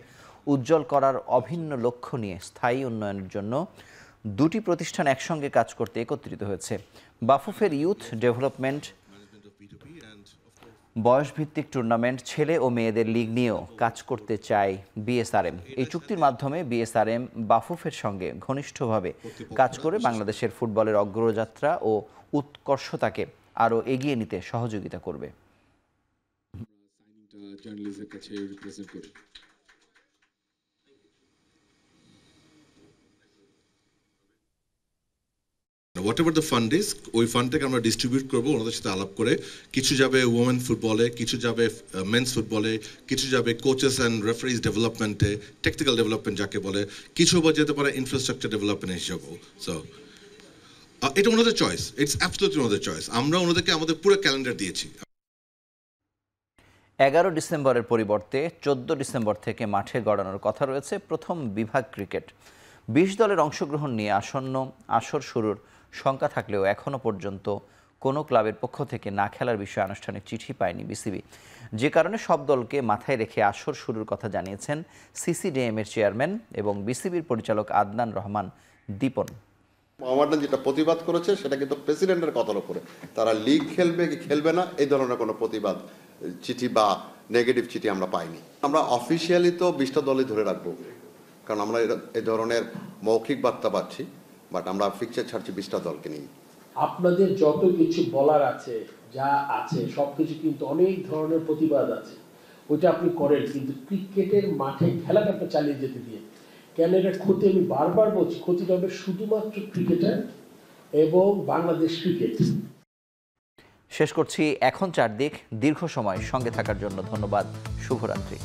উজ্জ্বল করার অভিন্ন লক্ষ্য নিয়ে স্থায়ী উন্নয়নের জন্য দুটি প্রতিষ্ঠান একসঙ্গে কাজ করতে একত্রিত হয়েছে। বাফুফের ইউথ ডেভেলপমেন্ট, বয়সভিত্তিক টুর্নামেন্ট, ছেলে ও মেয়েদের লিগ নিয়েও কাজ করতে চায় বিএসআরএম। এই চুক্তির মাধ্যমে বিএসআরএম বাফুফের সঙ্গে ঘনিষ্ঠভাবে কাজ করে বাংলাদেশের ফুটবলের অগ্রযাত্রা ও উৎকর্ষতাকে আরও এগিয়ে নিতে সহযোগিতা করবে।
What ever the fund is, ওই ফান্ডটাকে আমরা ডিস্ট্রিবিউট করবো ওনাদের সাথে আলাপ করে। কিছু যাবে ওমেন ফুটবলে, কিছু যাবে মেন্স ফুটবলে, কিছু যাবে কোচেস অ্যান্ড রেফারিজ ডেভেলপমেন্টে, টেকনিক্যাল ডেভেলপমেন্ট যাকে বলে, কিছু বা যেতে পারে ইনফ্রাস্ট্রাকচার ডেভেলপমেন্ট হিসেবেও। সো এটা ওনাদের চয়েস, ইটস অ্যাবসলিউটলি ওনাদের চয়েস। আমরা ওনাদেরকে আমাদের পুরো ক্যালেন্ডার দিয়েছি।
11 ডিসেম্বরের পরিবর্তে 14 ডিসেম্বর থেকে মাঠে গড়ানোর কথা রয়েছে প্রথম বিভাগ ক্রিকেট। 20 দলের অংশগ্রহণ নিয়ে আসন্ন আসর শুরুর শঙ্কা থাকলেও এখনও পর্যন্ত কোনো ক্লাবের পক্ষ থেকে না খেলার বিষয়ে আনুষ্ঠানিক চিঠি পায়নি বিসিবি, যে কারণে সব দলকে মাথায় রেখে আসর শুরুর কথা জানিয়েছেন সিসিডিএম-এর চেয়ারম্যান এবং বিসিবির পরিচালক আদনান রহমান দীপন।
মোহামেডান যেটা প্রতিবাদ করেছে সেটা কিন্তু প্রেসিডেন্টের কথার উপরে, তারা লিগ খেলবে কি খেলবে না এই ধরনের কোনো প্রতিবাদ চিঠি বা নেগেটিভ চিঠি আমরা পাইনি। আমরা অফিসিয়ালি তো 20টা দলই ধরে রাখবো, কারণ আমরা এই ধরনের মৌখিক বার্তা পাচ্ছি, বাট আমরা ফিক্সচার ছাড়ছি 20টা দলকে নিয়ে।
আপনাদের যত কিছু বলার আছে, যা আছে সবকিছু কিন্তু অনেক ধরনের প্রতিবাদ আছে, ওইটা আপনি করেন, কিন্তু ক্রিকেটের মাঠে খেলাটা আপনি চালিয়ে যেতে দিয়ে কেন এটা ক্ষতি, আমি বারবার বলছি, ক্ষতিটা হবে শুধুমাত্র ক্রিকেটার এবং বাংলাদেশ ক্রিকেট।
শেষ করছি এখন চারদিক। দীর্ঘ সময় সঙ্গে থাকার জন্য ধন্যবাদ। শুভরাত্রি।